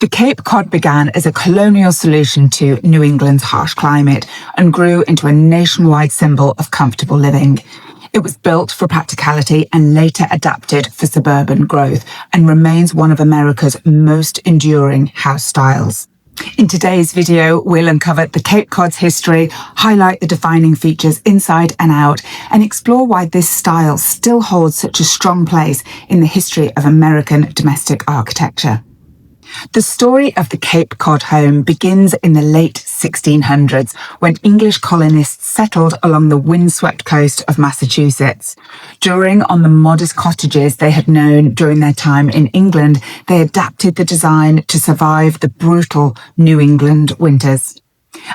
The Cape Cod began as a colonial solution to New England's harsh climate and grew into a nationwide symbol of comfortable living. It was built for practicality and later adapted for suburban growth and remains one of America's most enduring house styles. In today's video, we'll uncover the Cape Cod's history, highlight the defining features inside and out, and explore why this style still holds such a strong place in the history of American domestic architecture. The story of the Cape Cod home begins in the late 1600s when English colonists settled along the windswept coast of Massachusetts. Drawing on the modest cottages they had known during their time in England, they adapted the design to survive the brutal New England winters.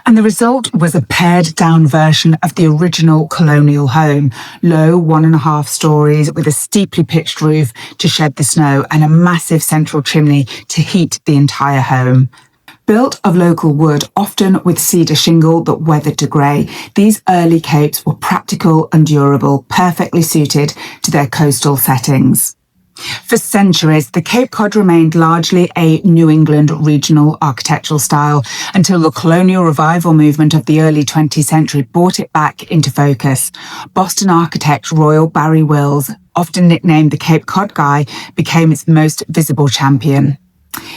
And the result was a pared-down version of the original colonial home, low 1.5 stories with a steeply pitched roof to shed the snow and a massive central chimney to heat the entire home. Built of local wood, often with cedar shingle that weathered to grey, these early capes were practical and durable, perfectly suited to their coastal settings. For centuries, the Cape Cod remained largely a New England regional architectural style until the colonial revival movement of the early 20th century brought it back into focus. Boston architect Royal Barry Wills, often nicknamed the Cape Cod Guy, became its most visible champion.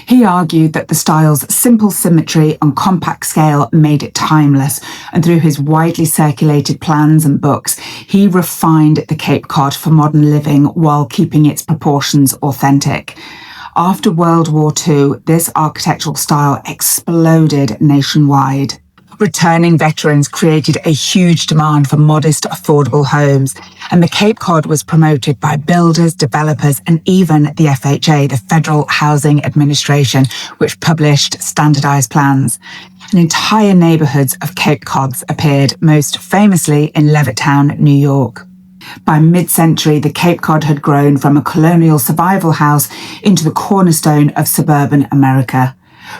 He argued that the style's simple symmetry and compact scale made it timeless, and through his widely circulated plans and books, he refined the Cape Cod for modern living while keeping its proportions authentic. After World War II, this architectural style exploded nationwide. Returning veterans created a huge demand for modest, affordable homes, and the Cape Cod was promoted by builders, developers, and even the FHA, the Federal Housing Administration, which published standardized plans. And entire neighborhoods of Cape Cods appeared, most famously in Levittown, New York. By mid-century, the Cape Cod had grown from a colonial survival house into the cornerstone of suburban America.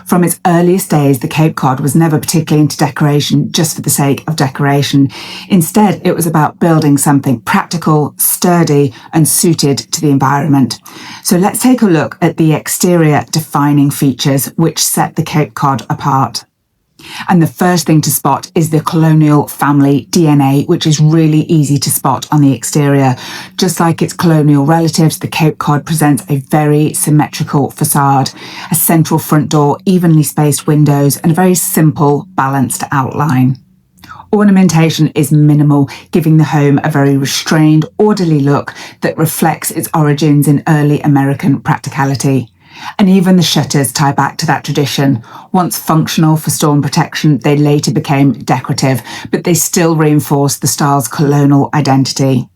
From its earliest days, the Cape Cod was never particularly into decoration just for the sake of decoration. Instead, it was about building something practical, sturdy, and suited to the environment. So let's take a look at the exterior defining features which set the Cape Cod apart. And the first thing to spot is the colonial family DNA, which is really easy to spot on the exterior. Just like its colonial relatives, the Cape Cod presents a very symmetrical facade, a central front door, evenly spaced windows, and a very simple, balanced outline. Ornamentation is minimal, giving the home a very restrained, orderly look that reflects its origins in early American practicality. And even the shutters tie back to that tradition. Once functional for storm protection, they later became decorative, but they still reinforce the style's colonial identity.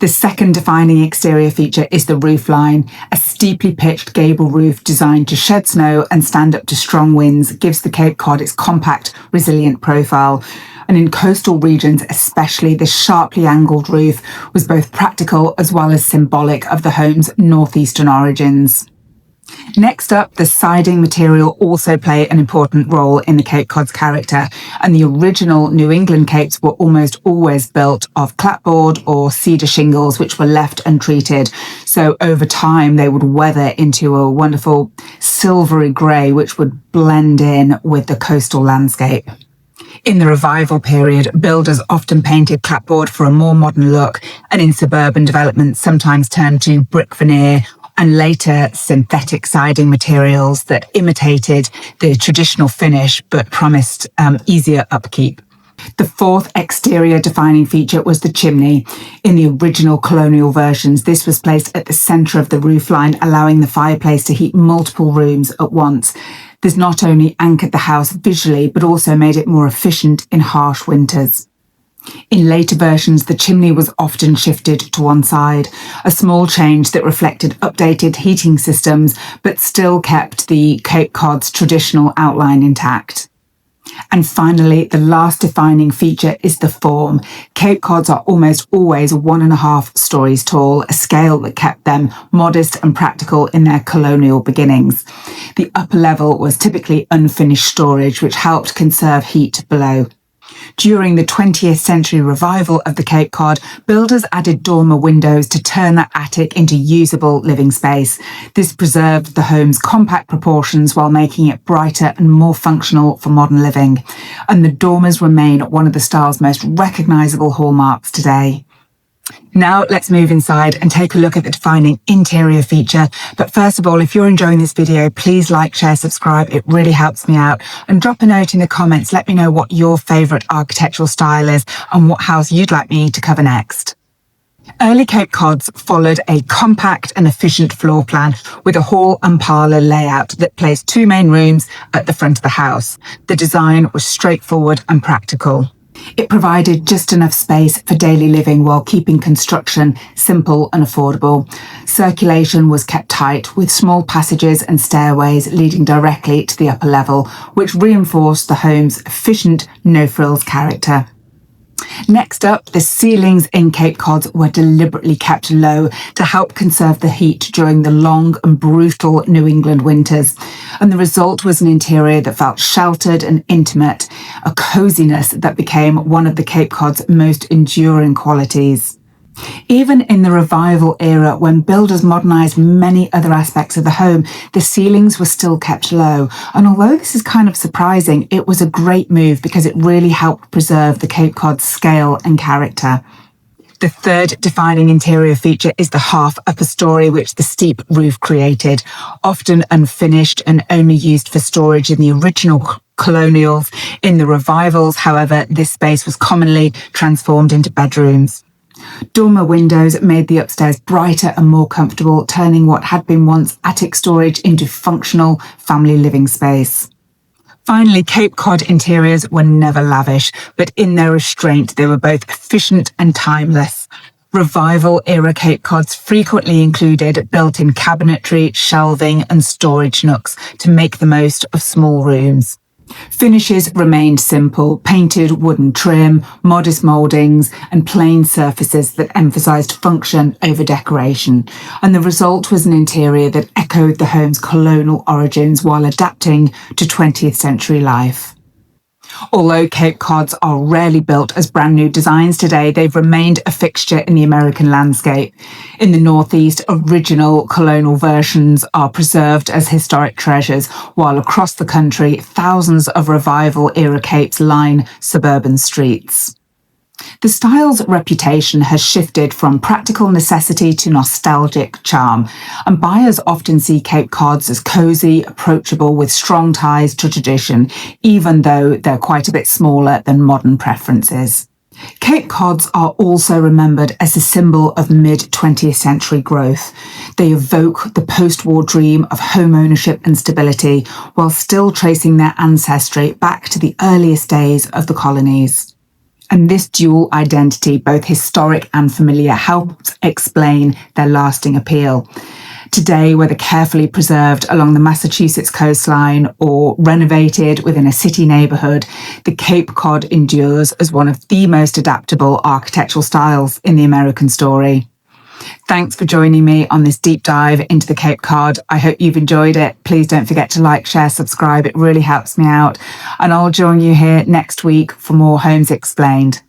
The second defining exterior feature is the roof line. A steeply pitched gable roof designed to shed snow and stand up to strong winds gives the Cape Cod its compact, resilient profile. And in coastal regions especially, this sharply angled roof was both practical as well as symbolic of the home's northeastern origins. Next up, the siding material also play an important role in the Cape Cod's character, and the original New England capes were almost always built of clapboard or cedar shingles, which were left untreated. So over time, they would weather into a wonderful silvery grey, which would blend in with the coastal landscape. In the revival period, builders often painted clapboard for a more modern look, and in suburban developments sometimes turned to brick veneer and later synthetic siding materials that imitated the traditional finish but promised easier upkeep. The fourth exterior defining feature was the chimney. In the original colonial versions, this was placed at the centre of the roofline, allowing the fireplace to heat multiple rooms at once. This not only anchored the house visually, but also made it more efficient in harsh winters. In later versions, the chimney was often shifted to one side, a small change that reflected updated heating systems, but still kept the Cape Cod's traditional outline intact. And finally, the last defining feature is the form. Cape Cods are almost always 1.5 stories tall, a scale that kept them modest and practical in their colonial beginnings. The upper level was typically unfinished storage, which helped conserve heat below. During the 20th century revival of the Cape Cod, builders added dormer windows to turn that attic into usable living space. This preserved the home's compact proportions while making it brighter and more functional for modern living. And the dormers remain one of the style's most recognisable hallmarks today. Now let's move inside and take a look at the defining interior feature. But first of all, if you're enjoying this video, please like, share, subscribe. It really helps me out. And drop a note in the comments. Let me know what your favourite architectural style is and what house you'd like me to cover next. Early Cape Cods followed a compact and efficient floor plan with a hall and parlour layout that placed two main rooms at the front of the house. The design was straightforward and practical. It provided just enough space for daily living while keeping construction simple and affordable. Circulation was kept tight with small passages and stairways leading directly to the upper level, which reinforced the home's efficient, no-frills character. Next up, the ceilings in Cape Cod were deliberately kept low to help conserve the heat during the long and brutal New England winters. And the result was an interior that felt sheltered and intimate, a coziness that became one of the Cape Cod's most enduring qualities. Even in the revival era, when builders modernised many other aspects of the home, the ceilings were still kept low. And although this is kind of surprising, it was a great move because it really helped preserve the Cape Cod's scale and character. The third defining interior feature is the half upper story, which the steep roof created, often unfinished and only used for storage in the original Colonials. In the revivals, however, this space was commonly transformed into bedrooms. Dormer windows made the upstairs brighter and more comfortable, turning what had been once attic storage into functional family living space. Finally, Cape Cod interiors were never lavish, but in their restraint, they were both efficient and timeless. Revival-era Cape Cods frequently included built-in cabinetry, shelving, and storage nooks to make the most of small rooms. Finishes remained simple, painted wooden trim, modest mouldings, and plain surfaces that emphasised function over decoration. And the result was an interior that echoed the home's colonial origins while adapting to 20th century life. Although Cape Cods are rarely built as brand new designs today, they've remained a fixture in the American landscape. In the Northeast, original colonial versions are preserved as historic treasures, while across the country, thousands of revival-era capes line suburban streets. The style's reputation has shifted from practical necessity to nostalgic charm, and buyers often see Cape Cods as cosy, approachable, with strong ties to tradition, even though they're quite a bit smaller than modern preferences. Cape Cods are also remembered as a symbol of mid-20th century growth. They evoke the post-war dream of home ownership and stability, while still tracing their ancestry back to the earliest days of the colonies. And this dual identity, both historic and familiar, helps explain their lasting appeal. Today, whether carefully preserved along the Massachusetts coastline or renovated within a city neighbourhood, the Cape Cod endures as one of the most adaptable architectural styles in the American story. Thanks for joining me on this deep dive into the Cape Cod. I hope you've enjoyed it. Please don't forget to like, share, subscribe. It really helps me out. And I'll join you here next week for more Homes Explained.